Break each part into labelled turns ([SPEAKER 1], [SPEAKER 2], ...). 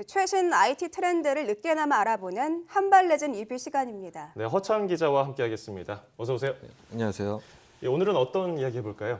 [SPEAKER 1] 최신 IT 트렌드를 늦게나마 알아보는 한발 늦은 리뷰 시간입니다.
[SPEAKER 2] 네, 허창 기자와 함께하겠습니다. 어서 오세요.
[SPEAKER 3] 안녕하세요.
[SPEAKER 2] 예, 오늘은 어떤 이야기 해볼까요?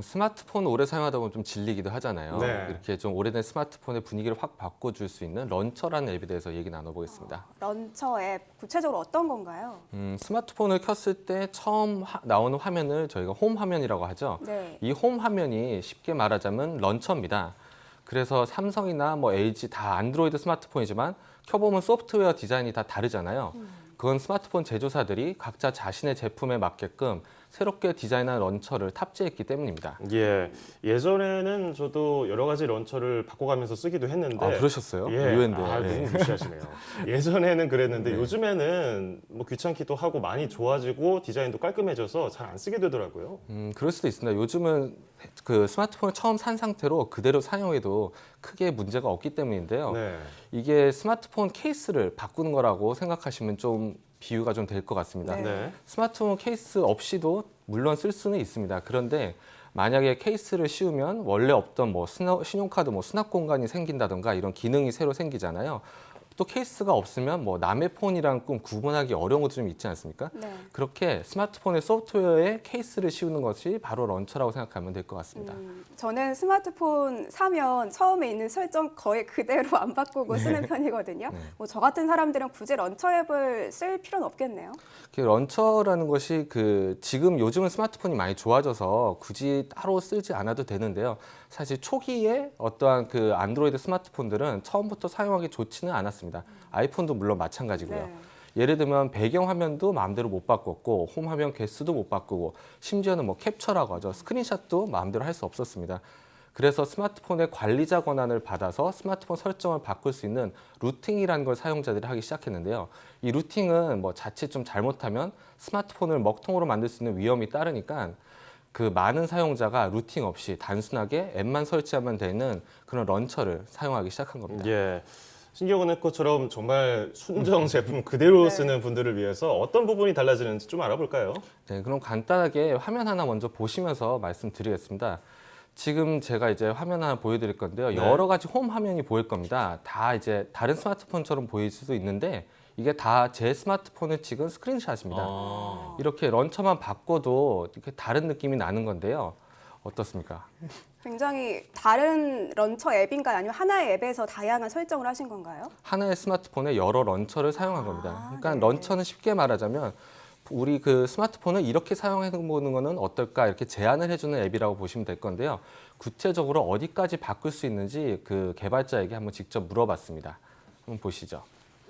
[SPEAKER 3] 스마트폰 오래 사용하다 보면 좀 질리기도 하잖아요.
[SPEAKER 2] 네.
[SPEAKER 3] 이렇게 좀 오래된 스마트폰의 분위기를 확 바꿔줄 수 있는 런처라는 앱에 대해서 얘기 나눠보겠습니다.
[SPEAKER 1] 런처 앱, 구체적으로 어떤 건가요?
[SPEAKER 3] 스마트폰을 켰을 때 처음 나오는 화면을 저희가 홈 화면이라고 하죠.
[SPEAKER 1] 네.
[SPEAKER 3] 이 홈 화면이 쉽게 말하자면 런처입니다. 그래서 삼성이나 뭐 LG 다 안드로이드 스마트폰이지만 켜보면 소프트웨어 디자인이 다 다르잖아요. 그건 스마트폰 제조사들이 각자 자신의 제품에 맞게끔 새롭게 디자인한 런처를 탑재했기 때문입니다.
[SPEAKER 2] 예, 예전에는 저도 여러 가지 런처를 바꿔가면서 쓰기도 했는데.
[SPEAKER 3] 아, 그러셨어요?
[SPEAKER 2] 예,
[SPEAKER 3] 의외인데요.
[SPEAKER 2] 아,
[SPEAKER 3] 예.
[SPEAKER 2] 너무 무시하시네요. 예전에는 그랬는데
[SPEAKER 3] 네.
[SPEAKER 2] 요즘에는 뭐 귀찮기도 하고 많이 좋아지고 디자인도 깔끔해져서 잘 안 쓰게 되더라고요.
[SPEAKER 3] 그럴 수도 있습니다. 요즘은 그 스마트폰을 처음 산 상태로 그대로 사용해도 크게 문제가 없기 때문인데요.
[SPEAKER 2] 네.
[SPEAKER 3] 이게 스마트폰 케이스를 바꾸는 거라고 생각하시면 좀 비유가 좀 될 것 같습니다.
[SPEAKER 1] 네.
[SPEAKER 2] 네.
[SPEAKER 3] 스마트폰 케이스 없이도 물론 쓸 수는 있습니다. 그런데 만약에 케이스를 씌우면 원래 없던 뭐 신용카드 뭐 수납 공간이 생긴다던가 이런 기능이 새로 생기잖아요. 또 케이스가 없으면 뭐 남의 폰이랑 좀 구분하기 어려운 것도 좀 있지 않습니까?
[SPEAKER 1] 네.
[SPEAKER 3] 그렇게 스마트폰의 소프트웨어에 케이스를 씌우는 것이 바로 런처라고 생각하면 될 것 같습니다.
[SPEAKER 1] 저는 스마트폰 사면 처음에 있는 설정 거의 그대로 안 바꾸고 쓰는 편이거든요.
[SPEAKER 3] 네.
[SPEAKER 1] 뭐 저 같은 사람들은 굳이 런처 앱을 쓸 필요는 없겠네요.
[SPEAKER 3] 그 런처라는 것이 지금 요즘은 스마트폰이 많이 좋아져서 굳이 따로 쓰지 않아도 되는데요. 사실 초기에 어떠한 그 안드로이드 스마트폰들은 처음부터 사용하기 좋지는 않았습니다. 아이폰도 물론 마찬가지고요.
[SPEAKER 1] 네.
[SPEAKER 3] 예를 들면 배경 화면도 마음대로 못 바꿨고 홈 화면 개수도 못 바꾸고 심지어는 뭐 캡처라고 하죠. 스크린샷도 마음대로 할 수 없었습니다. 그래서 스마트폰의 관리자 권한을 받아서 스마트폰 설정을 바꿀 수 있는 루팅이라는 걸 사용자들이 하기 시작했는데요. 이 루팅은 뭐 자칫 좀 잘못하면 스마트폰을 먹통으로 만들 수 있는 위험이 따르니까 그 많은 사용자가 루팅 없이 단순하게 앱만 설치하면 되는 그런 런처를 사용하기 시작한 겁니다.
[SPEAKER 2] 예. 신경은 것처럼 정말 순정 제품 그대로
[SPEAKER 1] 네.
[SPEAKER 2] 쓰는 분들을 위해서 어떤 부분이 달라지는지 좀 알아볼까요?
[SPEAKER 3] 네, 그럼 간단하게 화면 하나 먼저 보시면서 말씀드리겠습니다. 지금 제가 이제 화면 하나 보여드릴 건데요.
[SPEAKER 2] 네.
[SPEAKER 3] 여러 가지 홈 화면이 보일 겁니다. 다 이제 다른 스마트폰처럼 보일 수도 있는데 이게 다 제 스마트폰을 찍은 스크린샷입니다.
[SPEAKER 2] 아.
[SPEAKER 3] 이렇게 런처만 바꿔도 이렇게 다른 느낌이 나는 건데요. 어떻습니까?
[SPEAKER 1] 굉장히 다른 런처 앱인가요? 아니면 하나의 앱에서 다양한 설정을 하신 건가요?
[SPEAKER 3] 하나의 스마트폰에 여러 런처를 사용한 겁니다. 그러니까
[SPEAKER 1] 네.
[SPEAKER 3] 런처는 쉽게 말하자면 우리 그 스마트폰을 이렇게 사용해 보는 거는 어떨까 이렇게 제안을 해주는 앱이라고 보시면 될 건데요. 구체적으로 어디까지 바꿀 수 있는지 그 개발자에게 한번 직접 물어봤습니다. 한번 보시죠.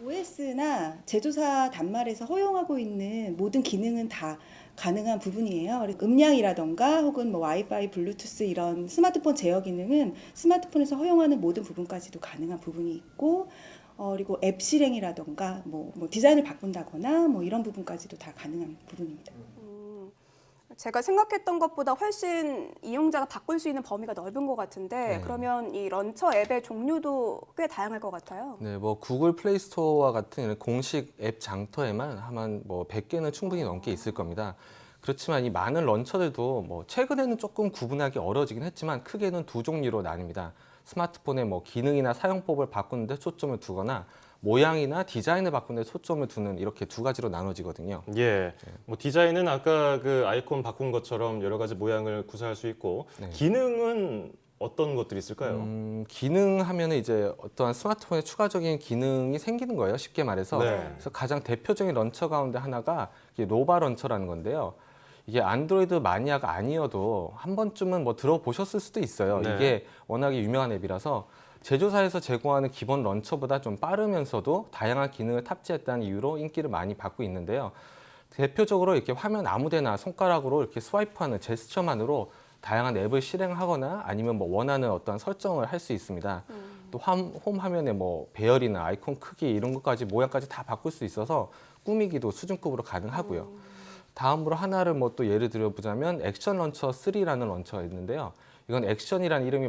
[SPEAKER 4] OS나 제조사 단말에서 허용하고 있는 모든 기능은 다 가능한 부분이에요. 그리고 음량이라던가 혹은 뭐 와이파이, 블루투스 이런 스마트폰 제어 기능은 스마트폰에서 허용하는 모든 부분까지도 가능한 부분이 있고, 그리고 앱 실행이라던가 뭐 디자인을 바꾼다거나 뭐 이런 부분까지도 다 가능한 부분입니다.
[SPEAKER 1] 제가 생각했던 것보다 훨씬 이용자가 바꿀 수 있는 범위가 넓은 것 같은데
[SPEAKER 3] 네.
[SPEAKER 1] 그러면 이 런처 앱의 종류도 꽤 다양할 것 같아요.
[SPEAKER 3] 네, 뭐 구글 플레이 스토어와 같은 이런 공식 앱 장터에만 한 뭐 100개는 충분히 넘게 있을 겁니다. 그렇지만 이 많은 런처들도 뭐 최근에는 조금 구분하기 어려워지긴 했지만 크게는 두 종류로 나뉩니다. 스마트폰의 뭐 기능이나 사용법을 바꾸는 데 초점을 두거나 모양이나 디자인을 바꾸는 데 초점을 두는 이렇게 두 가지로 나눠지거든요.
[SPEAKER 2] 예, 뭐 디자인은 아까 그 아이콘 바꾼 것처럼 여러 가지 모양을 구사할 수 있고
[SPEAKER 3] 네.
[SPEAKER 2] 기능은 어떤 것들이 있을까요?
[SPEAKER 3] 기능 하면은 이제 어떠한 스마트폰에 추가적인 기능이 생기는 거예요. 쉽게 말해서.
[SPEAKER 2] 네.
[SPEAKER 3] 그래서 가장 대표적인 런처 가운데 하나가 이게 로바 런처라는 건데요. 이게 안드로이드 마니아가 아니어도 한 번쯤은 뭐 들어보셨을 수도 있어요.
[SPEAKER 2] 네.
[SPEAKER 3] 이게 워낙에 유명한 앱이라서 제조사에서 제공하는 기본 런처보다 좀 빠르면서도 다양한 기능을 탑재했다는 이유로 인기를 많이 받고 있는데요. 대표적으로 이렇게 화면 아무데나 손가락으로 이렇게 스와이프하는 제스처만으로 다양한 앱을 실행하거나 아니면 뭐 원하는 어떤 설정을 할 수 있습니다. 또 홈 화면에 뭐 배열이나 아이콘 크기 이런 것까지 모양까지 다 바꿀 수 있어서 꾸미기도 수준급으로 가능하고요. 다음으로 하나를 뭐 또 예를 들어보자면 액션 런처 3라는 런처가 있는데요. 이건 액션이라는 이름이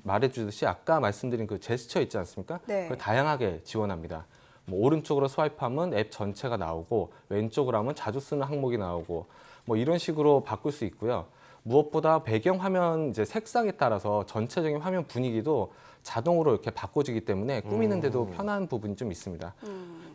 [SPEAKER 3] 말해주듯이 아까 말씀드린 그 제스처 있지 않습니까?
[SPEAKER 1] 네.
[SPEAKER 3] 그걸 다양하게 지원합니다. 뭐 오른쪽으로 스와이프하면 앱 전체가 나오고 왼쪽으로 하면 자주 쓰는 항목이 나오고 뭐 이런 식으로 바꿀 수 있고요. 무엇보다 배경 화면 이제 색상에 따라서 전체적인 화면 분위기도 자동으로 이렇게 바꿔주기 때문에 꾸미는데도 편한 부분이 좀 있습니다.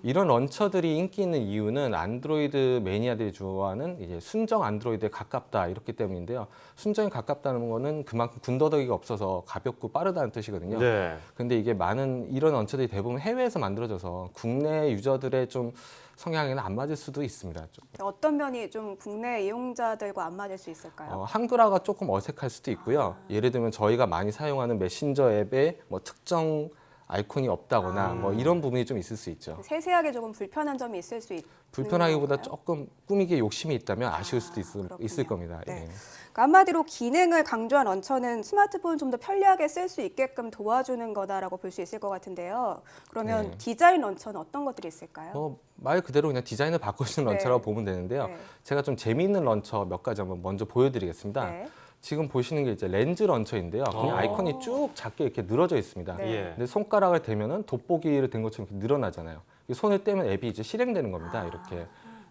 [SPEAKER 3] 이런 런처들이 인기 있는 이유는 안드로이드 매니아들이 좋아하는 이제 순정 안드로이드에 가깝다 이렇기 때문인데요. 순정에 가깝다는 거는 그만큼 군더더기가 없어서 가볍고 빠르다는 뜻이거든요.
[SPEAKER 2] 네.
[SPEAKER 3] 근데 이게 많은 이런 런처들이 대부분 해외에서 만들어져서 국내 유저들의 좀 성향에는 안 맞을 수도 있습니다. 좀.
[SPEAKER 1] 어떤 면이 좀 국내 이용자들과 안 맞을 수 있을까요?
[SPEAKER 3] 한글화가 조금 어색할 수도 있고요. 예를 들면 저희가 많이 사용하는 메신저 앱에 뭐 특정 아이콘이 없다거나 뭐 이런 부분이 좀 있을 수 있죠.
[SPEAKER 1] 세세하게 조금 불편한 점이 있을 수 있는
[SPEAKER 3] 불편하기보다
[SPEAKER 1] 건가요?
[SPEAKER 3] 조금 꾸미기에 욕심이 있다면 아쉬울 수도
[SPEAKER 1] 그렇군요.
[SPEAKER 3] 있을 겁니다.
[SPEAKER 1] 네.
[SPEAKER 3] 예.
[SPEAKER 1] 그러니까 한마디로 기능을 강조한 런처는 스마트폰을 좀 더 편리하게 쓸 수 있게끔 도와주는 거다라고 볼 수 있을 것 같은데요. 그러면
[SPEAKER 3] 네.
[SPEAKER 1] 디자인 런처는 어떤 것들이 있을까요?
[SPEAKER 3] 말 그대로 그냥 디자인을 바꿔주는
[SPEAKER 1] 네.
[SPEAKER 3] 런처라고 보면 되는데요.
[SPEAKER 1] 네.
[SPEAKER 3] 제가 좀 재미있는 런처 몇 가지 한번 먼저 보여드리겠습니다.
[SPEAKER 1] 네.
[SPEAKER 3] 지금 보시는 게 이제 렌즈 런처인데요. 그냥 아이콘이 쭉 작게 이렇게 늘어져 있습니다.
[SPEAKER 1] 네.
[SPEAKER 2] 예.
[SPEAKER 3] 근데 손가락을 대면은 돋보기를 된 것처럼 이렇게 늘어나잖아요. 손을 떼면 앱이 이제 실행되는 겁니다. 이렇게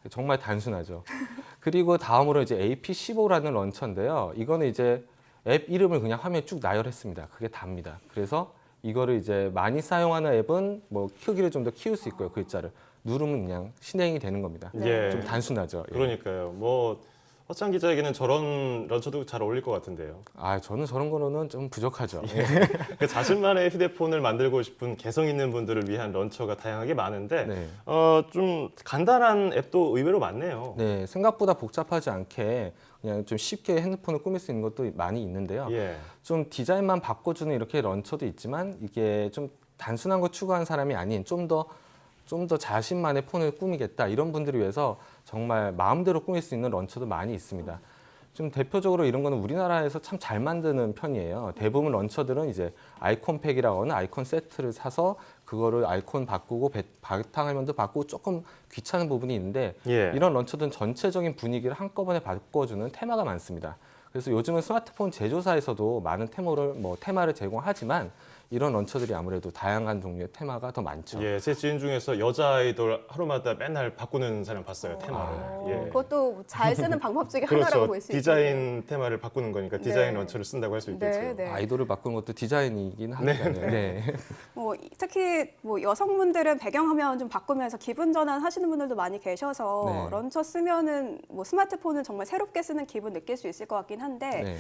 [SPEAKER 3] 정말 단순하죠. 그리고 다음으로 이제 AP15라는 런처인데요. 이거는 이제 앱 이름을 그냥 화면에 쭉 나열했습니다. 그게 답니다. 그래서 이거를 이제 많이 사용하는 앱은 뭐 크기를 좀 더 키울 수 있고요. 글자를 누르면 그냥 실행이 되는 겁니다.
[SPEAKER 2] 예.
[SPEAKER 3] 좀 단순하죠. 예.
[SPEAKER 2] 그러니까요. 뭐 허창 기자에게는 저런 런처도 잘 어울릴 것 같은데요.
[SPEAKER 3] 저는 저런 거로는 좀 부족하죠.
[SPEAKER 2] 그 자신만의 휴대폰을 만들고 싶은 개성 있는 분들을 위한 런처가 다양하게 많은데
[SPEAKER 3] 네.
[SPEAKER 2] 좀 간단한 앱도 의외로 많네요.
[SPEAKER 3] 네, 생각보다 복잡하지 않게 그냥 좀 쉽게 핸드폰을 꾸밀 수 있는 것도 많이 있는데요.
[SPEAKER 2] 예.
[SPEAKER 3] 좀 디자인만 바꿔주는 이렇게 런처도 있지만 이게 좀 단순한 거 추구한 사람이 아닌 좀 더 자신만의 폰을 꾸미겠다 이런 분들을 위해서 정말 마음대로 꾸밀 수 있는 런처도 많이 있습니다. 좀 대표적으로 이런 거는 우리나라에서 참 잘 만드는 편이에요. 대부분 런처들은 이제 아이콘 팩이라고 하는 아이콘 세트를 사서 그거를 아이콘 바꾸고 바탕화면도 바꾸고 조금 귀찮은 부분이 있는데
[SPEAKER 2] 예.
[SPEAKER 3] 이런 런처들은 전체적인 분위기를 한꺼번에 바꿔주는 테마가 많습니다. 그래서 요즘은 스마트폰 제조사에서도 많은 테마를 제공하지만 이런 런처들이 아무래도 다양한 종류의 테마가 더 많죠.
[SPEAKER 2] 예, 제 지인 중에서 여자 아이돌 하루마다 맨날 바꾸는 사람 봤어요, 테마를. 예.
[SPEAKER 1] 그것도 잘 쓰는 방법 중에 하나라고
[SPEAKER 2] 그렇죠.
[SPEAKER 1] 볼 수 있어요.
[SPEAKER 2] 디자인 테마를 바꾸는 거니까 디자인
[SPEAKER 1] 네.
[SPEAKER 2] 런처를 쓴다고 할 수 있겠죠.
[SPEAKER 1] 네, 네.
[SPEAKER 3] 아이돌을 바꾸는 것도 디자인이긴 하니까요. 네.
[SPEAKER 1] 특히 여성분들은 배경화면 좀 바꾸면서 기분 전환 하시는 분들도 많이 계셔서
[SPEAKER 3] 네.
[SPEAKER 1] 런처 쓰면은 스마트폰을 정말 새롭게 쓰는 기분 느낄 수 있을 것 같긴 한데
[SPEAKER 3] 네.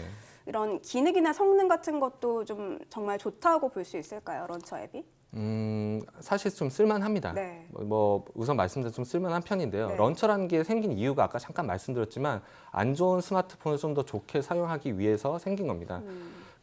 [SPEAKER 1] 이런 기능이나 성능 같은 것도 좀 정말 좋다고 볼 수 있을까요, 런처 앱이?
[SPEAKER 3] 사실 좀 쓸만합니다.
[SPEAKER 1] 네.
[SPEAKER 3] 우선 말씀드린 좀 쓸만한 편인데요.
[SPEAKER 1] 네.
[SPEAKER 3] 런처라는 게 생긴 이유가 아까 잠깐 말씀드렸지만 안 좋은 스마트폰을 좀 더 좋게 사용하기 위해서 생긴 겁니다.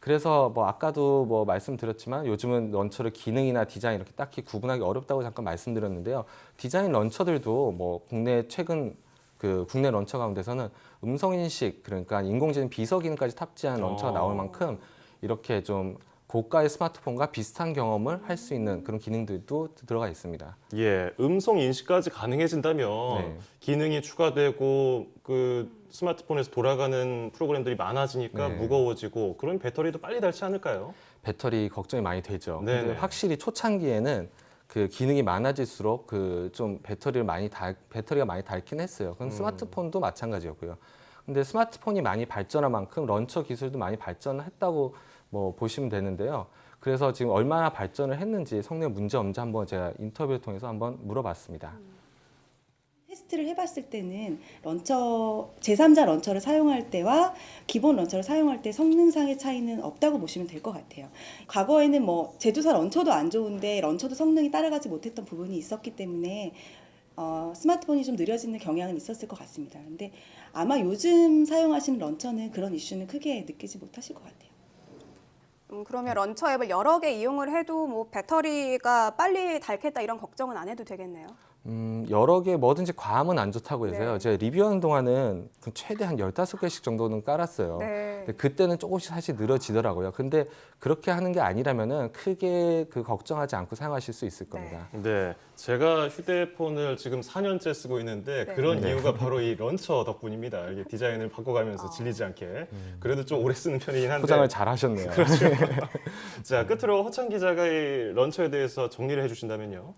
[SPEAKER 3] 그래서 아까도 말씀드렸지만 요즘은 런처를 기능이나 디자인 이렇게 딱히 구분하기 어렵다고 잠깐 말씀드렸는데요. 디자인 런처들도 국내 런처 가운데서는 음성인식, 그러니까 인공지능 비서 기능까지 탑재한 런처가 나올 만큼 이렇게 좀 고가의 스마트폰과 비슷한 경험을 할 수 있는 그런 기능들도 들어가 있습니다.
[SPEAKER 2] 예, 음성 인식까지 가능해진다면
[SPEAKER 3] 네.
[SPEAKER 2] 기능이 추가되고 그 스마트폰에서 돌아가는 프로그램들이 많아지니까
[SPEAKER 3] 네.
[SPEAKER 2] 무거워지고 그럼 배터리도 빨리 닳지 않을까요?
[SPEAKER 3] 배터리 걱정이 많이 되죠.
[SPEAKER 2] 네네.
[SPEAKER 3] 근데 확실히 초창기에는 그 기능이 많아질수록 좀 배터리가 많이 닳긴 했어요. 그건 스마트폰도 마찬가지였고요. 근데 스마트폰이 많이 발전한 만큼 런처 기술도 많이 발전했다고 보시면 되는데요. 그래서 지금 얼마나 발전을 했는지 성능 문제 없는지 한번 제가 인터뷰를 통해서 한번 물어봤습니다.
[SPEAKER 4] 테스트를 해봤을 때는 제3자 런처를 사용할 때와 기본 런처를 사용할 때 성능상의 차이는 없다고 보시면 될 것 같아요. 과거에는 제조사 런처도 안 좋은데 런처도 성능이 따라가지 못했던 부분이 있었기 때문에 스마트폰이 좀 느려지는 경향은 있었을 것 같습니다. 근데 아마 요즘 사용하시는 런처는 그런 이슈는 크게 느끼지 못하실 것 같아요.
[SPEAKER 1] 그러면 런처 앱을 여러 개 이용을 해도 배터리가 빨리 닳겠다 이런 걱정은 안 해도 되겠네요.
[SPEAKER 3] 여러 개 뭐든지 과하면 안 좋다고 해서요.
[SPEAKER 1] 네.
[SPEAKER 3] 제가 리뷰하는 동안은 최대 한 15개씩 정도는 깔았어요.
[SPEAKER 1] 네.
[SPEAKER 3] 근데 그때는 조금씩 사실 늘어지더라고요. 근데 그렇게 하는 게 아니라면은 크게 걱정하지 않고 사용하실 수 있을 겁니다.
[SPEAKER 2] 네, 제가 휴대폰을 지금 4년째 쓰고 있는데
[SPEAKER 1] 네.
[SPEAKER 2] 그런 이유가 바로 이 런처 덕분입니다. 이게 디자인을 바꿔가면서 질리지 않게. 그래도 좀 오래 쓰는 편이긴 한데.
[SPEAKER 3] 포장을 잘 하셨네요.
[SPEAKER 2] 자, 끝으로 허창 기자가 이 런처에 대해서 정리를 해주신다면요.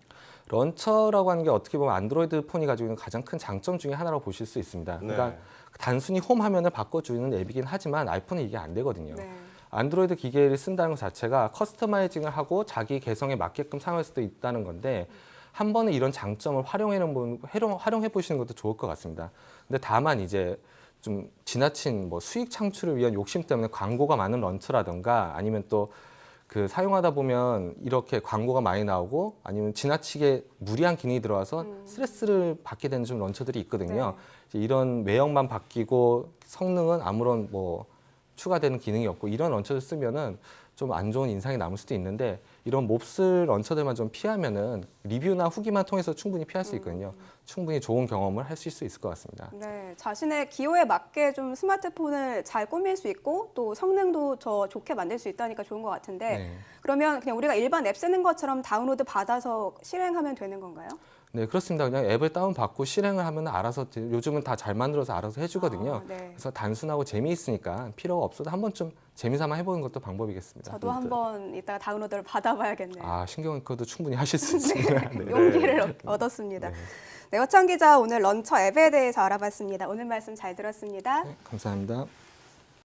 [SPEAKER 3] 런처라고 하는 게 어떻게 보면 안드로이드 폰이 가지고 있는 가장 큰 장점 중에 하나라고 보실 수 있습니다. 그러니까
[SPEAKER 2] 네.
[SPEAKER 3] 단순히 홈 화면을 바꿔주는 앱이긴 하지만 아이폰은 이게 안 되거든요.
[SPEAKER 1] 네.
[SPEAKER 3] 안드로이드 기계를 쓴다는 것 자체가 커스터마이징을 하고 자기 개성에 맞게끔 사용할 수도 있다는 건데 한 번은 이런 장점을 활용해 보시는 것도 좋을 것 같습니다. 근데 다만 이제 좀 지나친 뭐 수익 창출을 위한 욕심 때문에 광고가 많은 런처라든가 아니면 또 그 사용하다 보면 이렇게 광고가 많이 나오고 아니면 지나치게 무리한 기능이 들어와서 스트레스를 받게 되는 좀 런처들이 있거든요. 이제 이런 외형만 바뀌고 성능은 아무런 뭐 추가되는 기능이 없고 이런 런처를 쓰면은 좀 안 좋은 인상이 남을 수도 있는데 이런 몹쓸 런처들만 좀 피하면은 리뷰나 후기만 통해서 충분히 피할 수 있거든요. 충분히 좋은 경험을 하실 수 있을 것 같습니다.
[SPEAKER 1] 네, 자신의 기호에 맞게 좀 스마트폰을 잘 꾸밀 수 있고 또 성능도 더 좋게 만들 수 있다니까 좋은 것 같은데
[SPEAKER 3] 네.
[SPEAKER 1] 그러면 그냥 우리가 일반 앱 쓰는 것처럼 다운로드 받아서 실행하면 되는 건가요?
[SPEAKER 3] 네, 그렇습니다. 그냥 앱을 다운받고 실행을 하면 알아서 요즘은 다 잘 만들어서 알아서 해주거든요.
[SPEAKER 1] 네.
[SPEAKER 3] 그래서 단순하고 재미있으니까 필요가 없어도 한 번쯤 재미삼아 해보는 것도 방법이겠습니다.
[SPEAKER 1] 저도 한번 이따가 다운로드를 받아봐야겠네요.
[SPEAKER 3] 아, 신경 써도 충분히 하실 수 있습니다. 네.
[SPEAKER 1] 용기를 얻었습니다. 네, 허창 기자 오늘 런처 앱에 대해서 알아봤습니다. 오늘 말씀 잘 들었습니다.
[SPEAKER 3] 감사합니다.